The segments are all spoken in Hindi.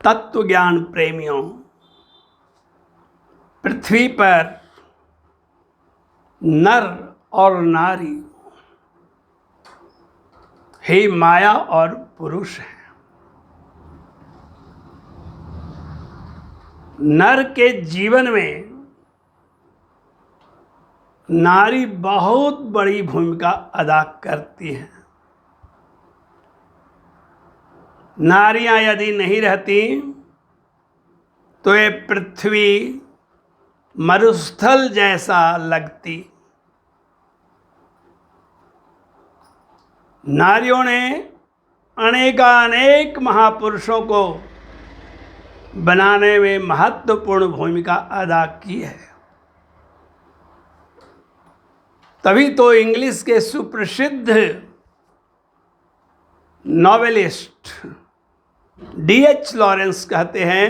तत्व ज्ञान प्रेमियों, पृथ्वी पर नर और नारी ही माया और पुरुष हैं। नर के जीवन में नारी बहुत बड़ी भूमिका अदा करती है। नारियां यदि नहीं रहती तो ये पृथ्वी मरुस्थल जैसा लगती। नारियों ने अनेकानेक महापुरुषों को बनाने में महत्वपूर्ण भूमिका अदा की है। तभी तो इंग्लिश के सुप्रसिद्ध नॉवेलिस्ट D.H. लॉरेंस कहते हैं,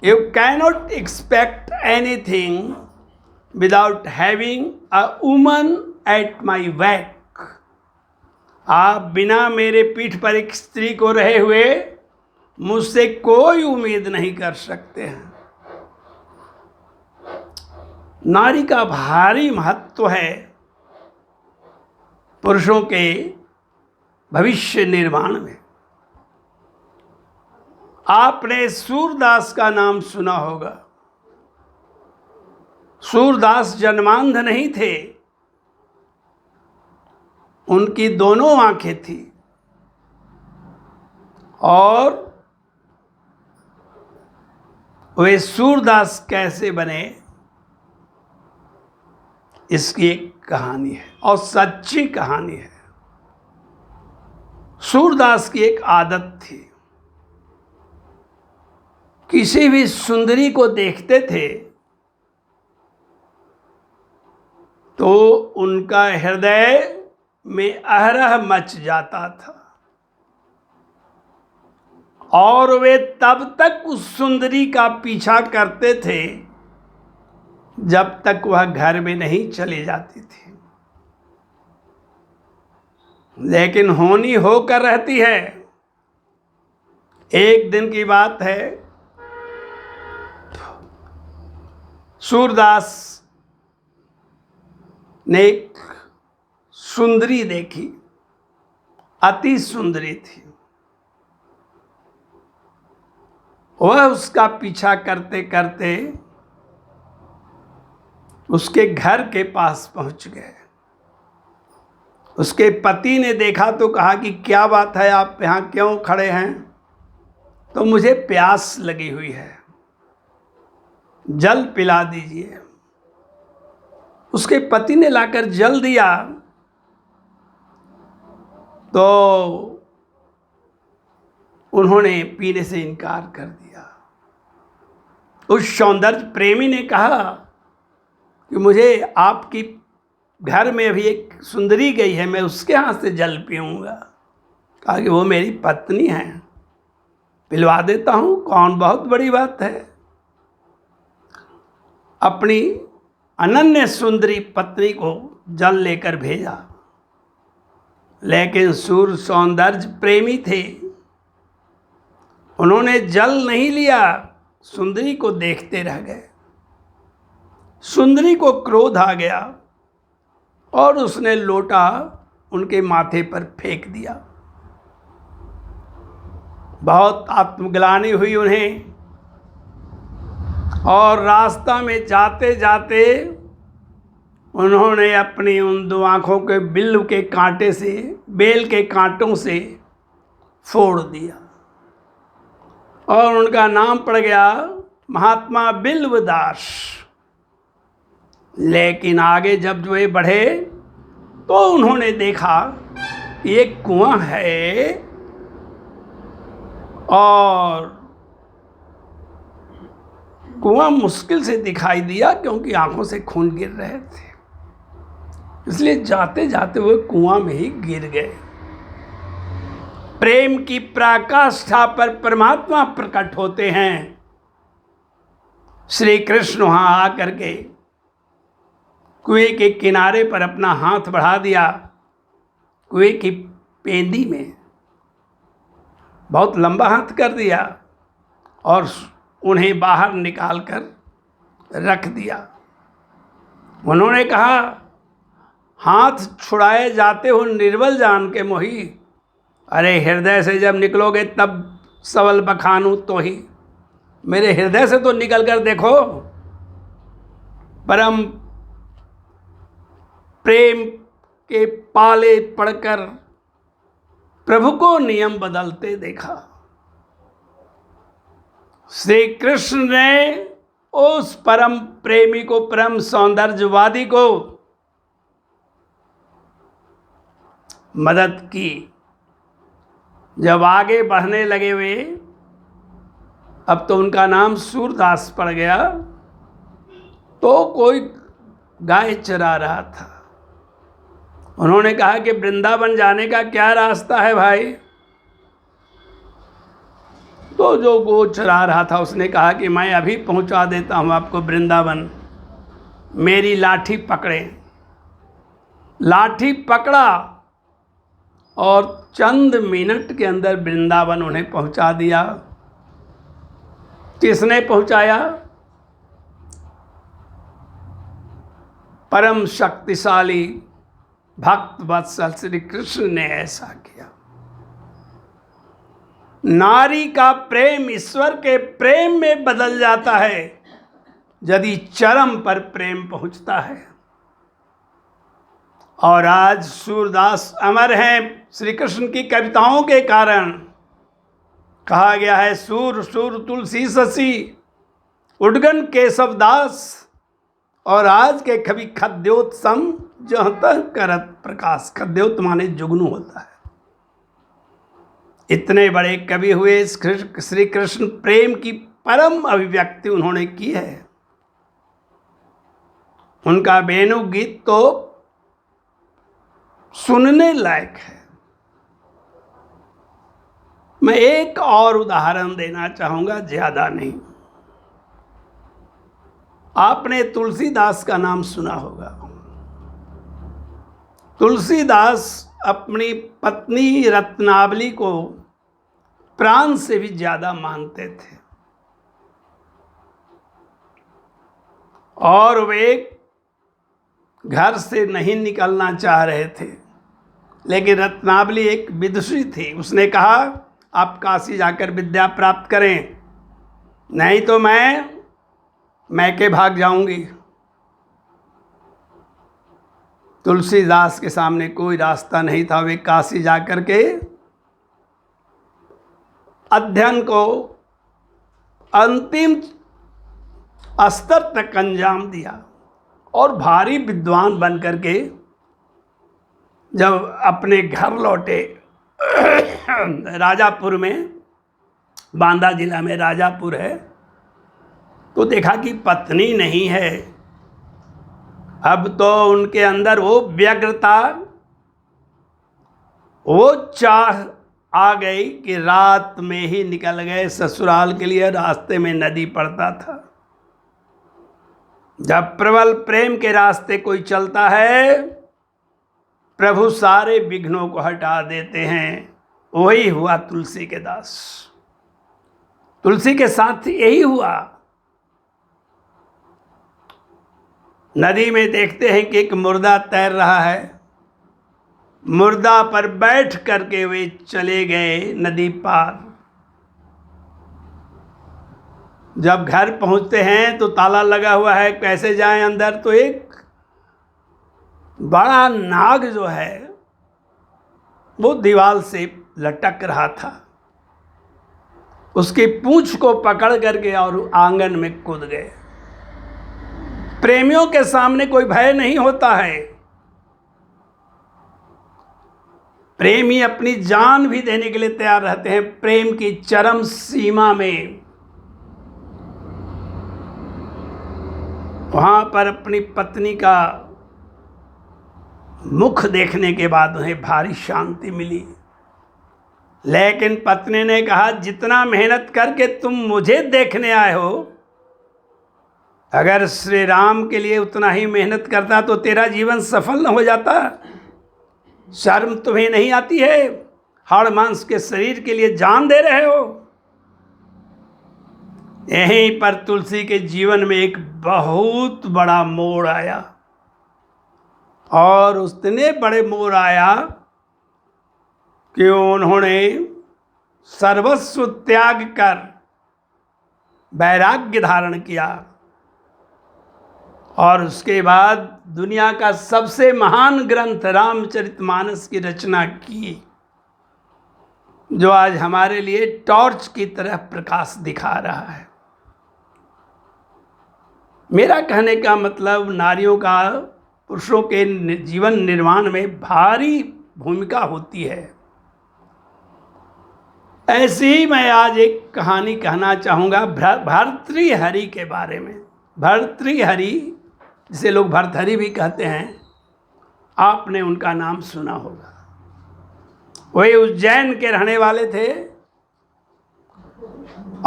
you cannot expect anything without having a woman at my back. आप बिना मेरे पीठ पर एक स्त्री को रहे हुए मुझसे कोई उम्मीद नहीं कर सकते हैं। नारी का भारी महत्व है पुरुषों के भविष्य निर्माण में। आपने सूरदास का नाम सुना होगा। सूरदास जन्मांध नहीं थे, उनकी दोनों आंखें थी। और वे सूरदास कैसे बने, इसकी एक कहानी है और सच्ची कहानी है। सूरदास की एक आदत थी, किसी भी सुंदरी को देखते थे तो उनका हृदय में अहरह मच जाता था और वे तब तक उस सुंदरी का पीछा करते थे जब तक वह घर में नहीं चली जाती थी। लेकिन होनी होकर रहती है। एक दिन की बात है, सूरदास ने एक सुंदरी देखी, अति सुंदरी थी। वह उसका पीछा करते करते उसके घर के पास पहुंच गए। उसके पति ने देखा तो कहा कि क्या बात है, आप यहाँ क्यों खड़े हैं? तो मुझे प्यास लगी हुई है, जल पिला दीजिए। उसके पति ने लाकर जल दिया तो उन्होंने पीने से इनकार कर दिया। उस सौंदर्य प्रेमी ने कहा कि मुझे आपकी घर में अभी एक सुंदरी गई है, मैं उसके हाथ से जल पीऊँगा। कहा कि वो मेरी पत्नी है, पिलवा देता हूँ, कौन बहुत बड़ी बात है। अपनी अनन्य सुंदरी पत्नी को जल लेकर भेजा। लेकिन सूर सौंदर्य प्रेमी थे, उन्होंने जल नहीं लिया, सुंदरी को देखते रह गए। सुंदरी को क्रोध आ गया और उसने लोटा उनके माथे पर फेंक दिया। बहुत आत्मग्लानि हुई उन्हें और रास्ता में जाते जाते उन्होंने अपनी उन दो आँखों के बिल्व के कांटे से, बेल के कांटों से फोड़ दिया और उनका नाम पड़ गया महात्मा बिल्वदास। लेकिन आगे जब वे बढ़े तो उन्होंने देखा ये कुआं है और कुआं मुश्किल से दिखाई दिया क्योंकि आंखों से खून गिर रहे थे, इसलिए जाते जाते वो कुआं में ही गिर गए। प्रेम की पराकाष्ठा पर परमात्मा प्रकट होते हैं। श्री कृष्ण वहां आकर के कुएं के किनारे पर अपना हाथ बढ़ा दिया, कुएं की पेंदी में बहुत लंबा हाथ कर दिया और उन्हें बाहर निकाल कर रख दिया। उन्होंने कहा, हाथ छुड़ाए जाते हो निर्बल जान के मोही, अरे हृदय से जब निकलोगे तब सबल बखानू तो ही, मेरे हृदय से तो निकल कर देखो। परम प्रेम के पाले पड़कर प्रभु को नियम बदलते देखा। श्री कृष्ण ने उस परम प्रेमी को, परम सौंदर्यवादी को मदद की। जब आगे बढ़ने लगे वे, अब तो उनका नाम सूरदास पड़ गया, तो कोई गाय चरा रहा था। उन्होंने कहा कि वृंदावन जाने का क्या रास्ता है भाई? तो जो गो चरा रहा था उसने कहा कि मैं अभी पहुंचा देता हूं आपको वृंदावन, मेरी लाठी पकड़े। लाठी पकड़ा और चंद मिनट के अंदर वृंदावन उन्हें पहुंचा दिया। किसने पहुंचाया? परम शक्तिशाली भक्त वत्सल श्री कृष्ण ने ऐसा किया। नारी का प्रेम ईश्वर के प्रेम में बदल जाता है यदि चरम पर प्रेम पहुंचता है। और आज सूरदास अमर हैं श्री कृष्ण की कविताओं के कारण। कहा गया है, सूर सूर तुलसी शशि उडगन केशव दास, और आज के कवि खद्योत्सम जहाँ तक करत प्रकाश। खद्योत माने जुगनू होता है। इतने बड़े कवि हुए, श्री कृष्ण प्रेम की परम अभिव्यक्ति उन्होंने की है। उनका वेणु गीत तो सुनने लायक है। मैं एक और उदाहरण देना चाहूंगा, ज्यादा नहीं। आपने तुलसीदास का नाम सुना होगा। तुलसीदास अपनी पत्नी रत्नावली को प्राण से भी ज्यादा मानते थे, और वे घर से नहीं निकलना चाह रहे थे। लेकिन रत्नावली एक विदुषी थी। उसने कहा, आप काशी जाकर विद्या प्राप्त करें, नहीं तो मैं मैके भाग जाऊंगी। तुलसीदास के सामने कोई रास्ता नहीं था। वे काशी जाकर के अध्ययन को अंतिम स्तर तक अंजाम दिया और भारी विद्वान बन करके जब अपने घर लौटे, राजापुर में, बांदा जिला में राजापुर है, तो देखा कि पत्नी नहीं है। अब तो उनके अंदर वो व्यग्रता, वो चाह आ गई कि रात में ही निकल गए ससुराल के लिए। रास्ते में नदी पड़ता था। जब प्रबल प्रेम के रास्ते कोई चलता है, प्रभु सारे विघ्नों को हटा देते हैं। वही हुआ तुलसी के दास। तुलसी के साथ यही हुआ। नदी में देखते हैं कि एक मुर्दा तैर रहा है। मुर्दा पर बैठ करके वे चले गए नदी पार। जब घर पहुंचते हैं तो ताला लगा हुआ है, कैसे जाएं अंदर? तो एक बड़ा नाग जो है वो दीवार से लटक रहा था। उसकी पूंछ को पकड़ करके और आंगन में कूद गए। प्रेमियों के सामने कोई भय नहीं होता है। प्रेमी अपनी जान भी देने के लिए तैयार रहते हैं प्रेम की चरम सीमा में। वहां पर अपनी पत्नी का मुख देखने के बाद उन्हें भारी शांति मिली। लेकिन पत्नी ने कहा, जितना मेहनत करके तुम मुझे देखने आए हो, अगर श्री राम के लिए उतना ही मेहनत करता तो तेरा जीवन सफल न हो जाता। शर्म तुम्हें नहीं आती है? हाड़ मांस के शरीर के लिए जान दे रहे हो। यहीं पर तुलसी के जीवन में एक बहुत बड़ा मोड़ आया, और उतने बड़े मोड़ आया कि उन्होंने सर्वस्व त्याग कर वैराग्य धारण किया, और उसके बाद दुनिया का सबसे महान ग्रंथ रामचरितमानस की रचना की, जो आज हमारे लिए टॉर्च की तरह प्रकाश दिखा रहा है। मेरा कहने का मतलब, नारियों का पुरुषों के जीवन निर्माण में भारी भूमिका होती है। ऐसी ही मैं आज एक कहानी कहना चाहूँगा भर्तृहरि के बारे में। भर्तृहरि, जिसे लोग भर्तहरि भी कहते हैं, आपने उनका नाम सुना होगा। वही उज्जैन के रहने वाले थे,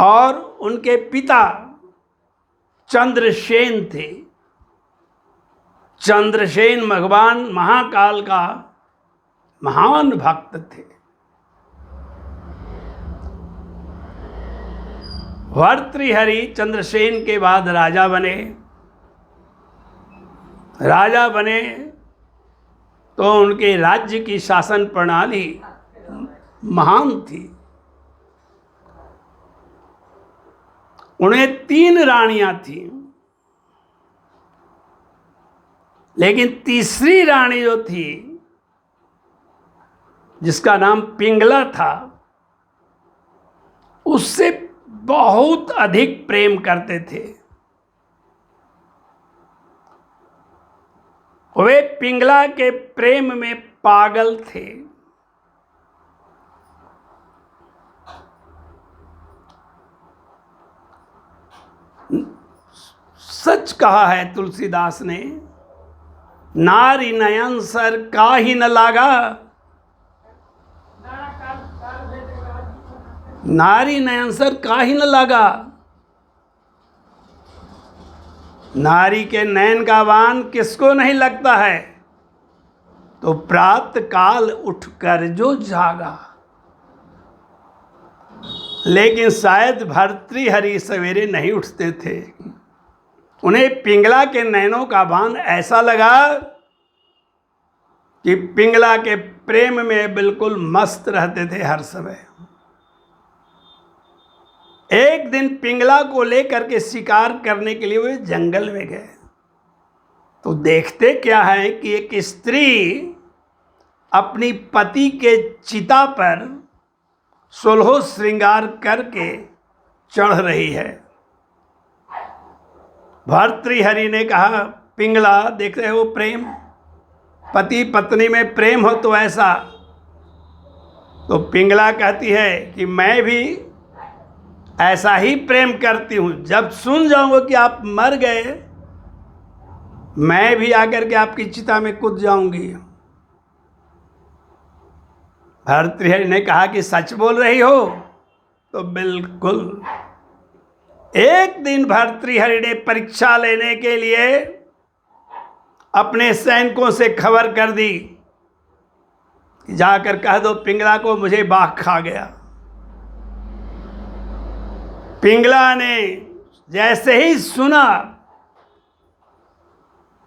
और उनके पिता चंद्रसेन थे। चंद्रसेन भगवान महाकाल का महान भक्त थे। भर्तृहरि चंद्रसेन के बाद राजा बने। राजा बने तो उनके राज्य की शासन प्रणाली महान थी। उन्हें 3 रानियां थीं, लेकिन तीसरी रानी जो थी, जिसका नाम पिंगला था, उससे बहुत अधिक प्रेम करते थे। वे पिंगला के प्रेम में पागल थे। सच कहा है तुलसीदास ने, नारी नयन सर काहि न लागा, नारी नयन सर काहि न लागा। नारी के नयन का बाण किसको नहीं लगता है, तो प्रातः काल उठकर जो जागा। लेकिन शायद भर्तृहरि सवेरे नहीं उठते थे। उन्हें पिंगला के नैनों का बाण ऐसा लगा कि पिंगला के प्रेम में बिल्कुल मस्त रहते थे हर समय। एक दिन पिंगला को लेकर के शिकार करने के लिए वे जंगल में गए, तो देखते क्या है कि एक स्त्री अपनी पति के चिता पर 16 श्रृंगार करके चढ़ रही है। भर्तृहरि ने कहा, पिंगला देख रहे हो प्रेम, पति पत्नी में प्रेम हो तो ऐसा। तो पिंगला कहती है कि मैं भी ऐसा ही प्रेम करती हूँ। जब सुन जाऊंगा कि आप मर गए, मैं भी आकर के आपकी चिता में कूद जाऊंगी। भर्तृहरि ने कहा कि सच बोल रही हो? तो बिल्कुल। एक दिन भर्तृहरि ने परीक्षा लेने के लिए अपने सैनिकों से खबर कर दी, जाकर कह दो पिंगला को मुझे बाघ खा गया। पिंगला ने जैसे ही सुना,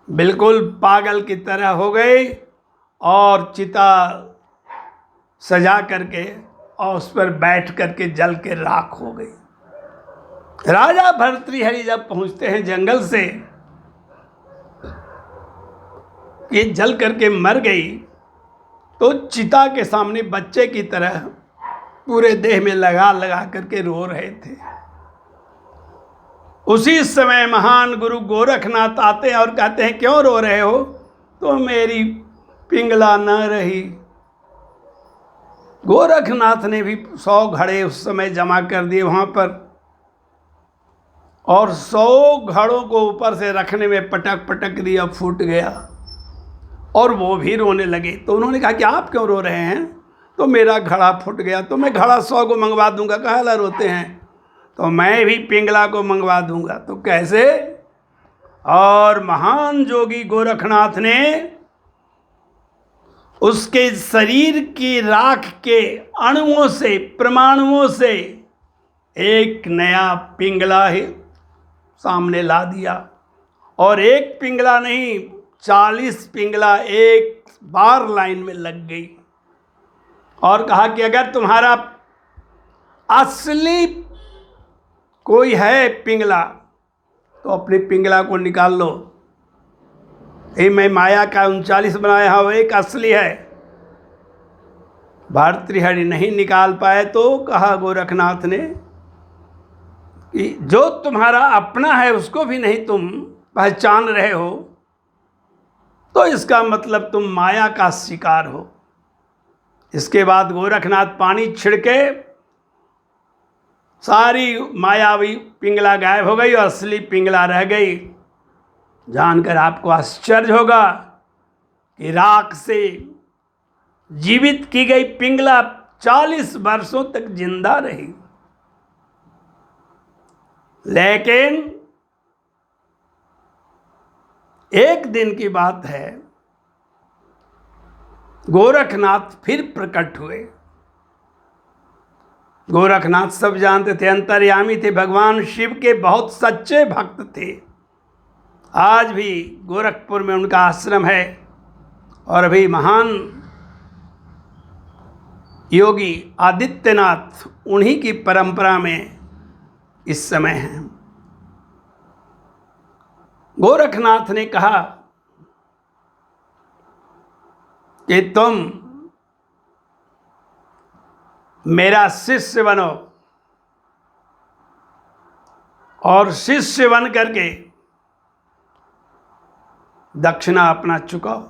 बिल्कुल पागल की तरह हो गई और चिता सजा करके और उस पर बैठ करके जल के राख हो गई। राजा भर्तृहरि जब पहुंचते हैं जंगल से, ये जल करके मर गई, तो चिता के सामने बच्चे की तरह पूरे देह में लगा लगा करके रो रहे थे। उसी समय महान गुरु गोरखनाथ आते हैं और कहते हैं क्यों रो रहे हो? तो मेरी पिंगला न रही। गोरखनाथ ने भी 100 घड़े उस समय जमा कर दिए वहाँ पर, और 100 घड़ों को ऊपर से रखने में पटक पटक दिया, फूट गया, और वो भी रोने लगे। तो उन्होंने कहा कि आप क्यों रो रहे हैं? तो मेरा घड़ा फूट गया, तो मैं घड़ा 100 को मंगवा दूंगा। काहे रोते हैं? तो मैं भी पिंगला को मंगवा दूंगा। तो कैसे? और महान जोगी गोरखनाथ ने उसके शरीर की राख के अणुओं से, परमाणुओं से एक नया पिंगला ही सामने ला दिया, और एक पिंगला नहीं 40 पिंगला एक बार लाइन में लग गई, और कहा कि अगर तुम्हारा असली कोई है पिंगला तो अपने पिंगला को निकाल लो। ये मैं माया का 39 बनाया हूँ, एक असली है। भर्तृहरि नहीं निकाल पाए तो कहा गोरखनाथ ने कि जो तुम्हारा अपना है उसको भी नहीं तुम पहचान रहे हो, तो इसका मतलब तुम माया का शिकार हो। इसके बाद गोरखनाथ पानी छिड़के, सारी मायावी पिंगला गायब हो गई और असली पिंगला रह गई। जानकर आपको आश्चर्य होगा कि राख से जीवित की गई पिंगला 40 वर्षों तक जिंदा रही। लेकिन एक दिन की बात है, गोरखनाथ फिर प्रकट हुए। गोरखनाथ सब जानते थे, अंतर्यामी थे, भगवान शिव के बहुत सच्चे भक्त थे। आज भी गोरखपुर में उनका आश्रम है और अभी महान योगी आदित्यनाथ उन्हीं की परंपरा में इस समय हैं। गोरखनाथ ने कहा कि तुम मेरा शिष्य बनो और शिष्य बन करके दक्षिणा अपना चुकाओ।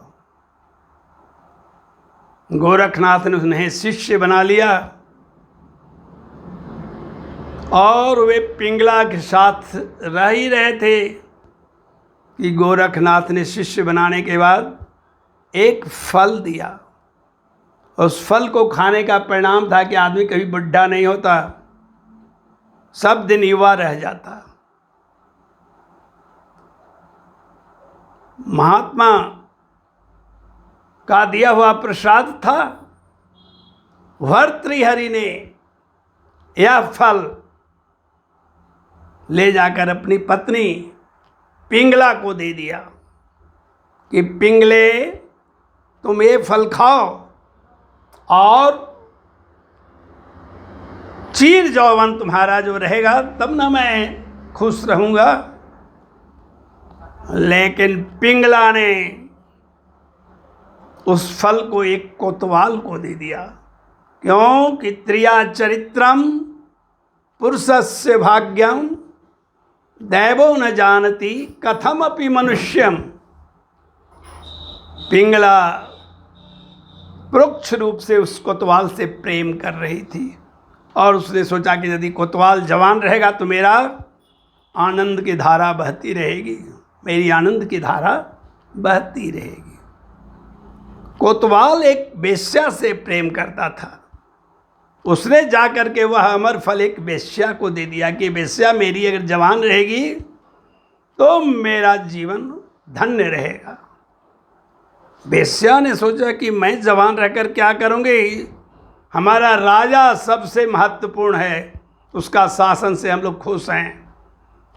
गोरखनाथ ने उन्हें शिष्य बना लिया और वे पिंगला के साथ रह ही रहे थे कि गोरखनाथ ने शिष्य बनाने के बाद एक फल दिया। उस फल को खाने का परिणाम था कि आदमी कभी बुढ़ा नहीं होता, सब दिन युवा रह जाता। महात्मा का दिया हुआ प्रसाद था। भर्तृहरि ने यह फल ले जाकर अपनी पत्नी पिंगला को दे दिया कि पिंगले तुम ये फल खाओ और चीर जौवन तुम्हारा जो रहेगा तब ना मैं खुश रहूँगा। लेकिन पिंगला ने उस फल को एक कोतवाल को दे दिया। क्यों कि त्रिया चरित्रम पुरुषस्य भाग्यम दैवो न जानती कथम अपि मनुष्यम। पिंगला परोक्ष रूप से उस कोतवाल से प्रेम कर रही थी और उसने सोचा कि यदि कोतवाल जवान रहेगा तो मेरा आनंद की धारा बहती रहेगी, मेरी आनंद की धारा बहती रहेगी। कोतवाल एक वेश्या से प्रेम करता था, उसने जाकर के वह अमर फल एक वेश्या को दे दिया कि वेश्या मेरी अगर जवान रहेगी तो मेरा जीवन धन्य रहेगा। वेश्या ने सोचा कि मैं जवान रहकर क्या करूँगी, हमारा राजा सबसे महत्वपूर्ण है, उसका शासन से हम लोग खुश हैं।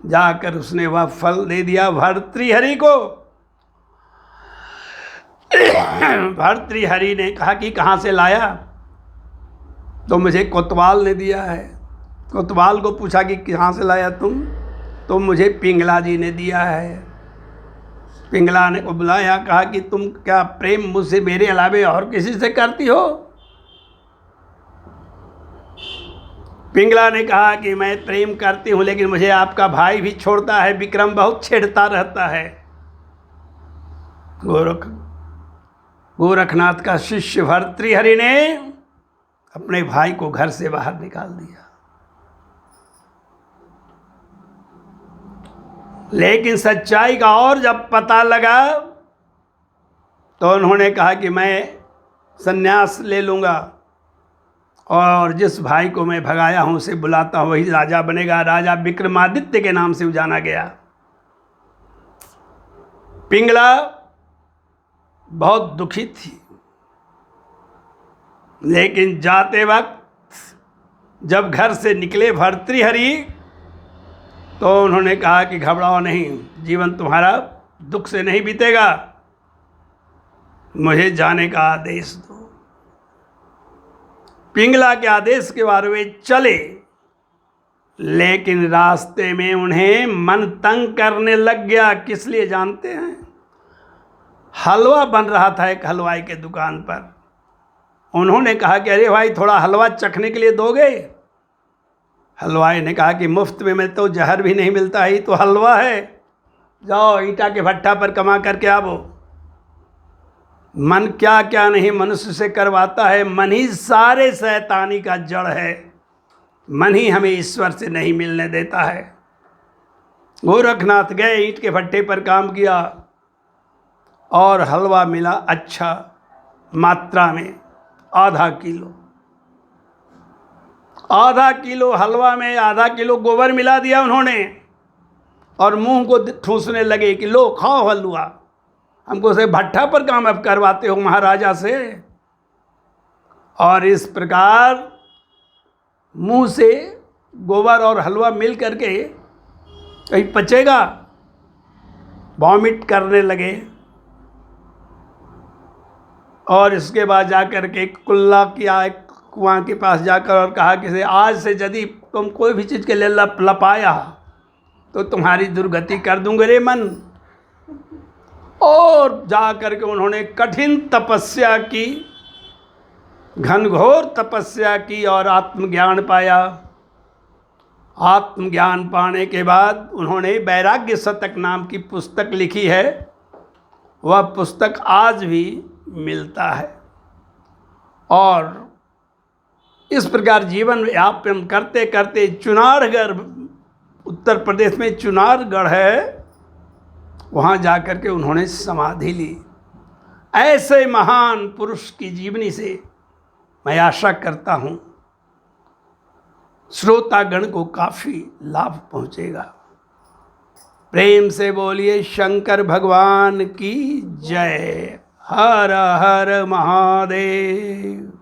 जाकर उसने वह फल दे दिया भर्तृहरि को। भर्तृहरि ने कहा कि कहाँ से लाया, तो मुझे कोतवाल ने दिया है। कोतवाल को पूछा कि कहाँ से लाया तुम, तो मुझे पिंगला जी ने दिया है। पिंगला ने को बुलाया, कहा कि तुम क्या प्रेम मुझसे मेरे अलावे और किसी से करती हो। पिंगला ने कहा कि मैं प्रेम करती हूँ लेकिन मुझे आपका भाई भी छोड़ता है, विक्रम बहुत छेड़ता रहता है। गोरखनाथ का शिष्य भर्तृहरि ने अपने भाई को घर से बाहर निकाल दिया। लेकिन सच्चाई का और जब पता लगा तो उन्होंने कहा कि मैं संन्यास ले लूँगा और जिस भाई को मैं भगाया हूँ उसे बुलाता हूँ, वही राजा बनेगा। राजा विक्रमादित्य के नाम से जाना गया। पिंगला बहुत दुखी थी, लेकिन जाते वक्त जब घर से निकले भर्तृहरि तो उन्होंने कहा कि घबराओ नहीं, जीवन तुम्हारा दुख से नहीं बीतेगा, मुझे जाने का आदेश दो। पिंगला के आदेश के बारे में चले, लेकिन रास्ते में उन्हें मन तंग करने लग गया। किस लिए जानते हैं? हलवा बन रहा था एक हलवाई के दुकान पर। उन्होंने कहा कि अरे भाई थोड़ा हलवा चखने के लिए दोगे? हलवाई ने कहा कि मुफ्त में मैं तो जहर भी नहीं मिलता ही तो हलवा है, जाओ ईंटा के भट्ठा पर कमा करके आवो। मन क्या क्या नहीं मनुष्य से करवाता है। मन ही सारे शैतानी का जड़ है। मन ही हमें ईश्वर से नहीं मिलने देता है। गोरखनाथ गए, ईंट के भट्ठे पर काम किया और हलवा मिला अच्छा मात्रा में, आधा किलो हलवा में आधा किलो गोबर मिला दिया उन्होंने और मुंह को ठूसने लगे कि लो खाओ हलवा, हमको से भट्ठा पर काम अब करवाते हो महाराजा से। और इस प्रकार मुंह से गोबर और हलवा मिल करके कहीं पचेगा, वॉमिट करने लगे। और इसके बाद जाकर के कुल्ला किया, कुआं के पास जाकर और कहा कि आज से यदि तुम कोई भी चीज़ के लिए लपाया तो तुम्हारी दुर्गति कर दूंगे रे मन। और जा करके उन्होंने कठिन तपस्या की, घनघोर तपस्या की और आत्मज्ञान पाया। आत्मज्ञान पाने के बाद उन्होंने वैराग्य शतक नाम की पुस्तक लिखी है। वह पुस्तक आज भी मिलता है। और इस प्रकार जीवन यापन करते करते चुनारगढ़, उत्तर प्रदेश में चुनारगढ़ है, वहाँ जाकर के उन्होंने समाधि ली। ऐसे महान पुरुष की जीवनी से मैं आशा करता हूँ श्रोतागण को काफ़ी लाभ पहुँचेगा। प्रेम से बोलिए शंकर भगवान की जय। हर हर महादेव।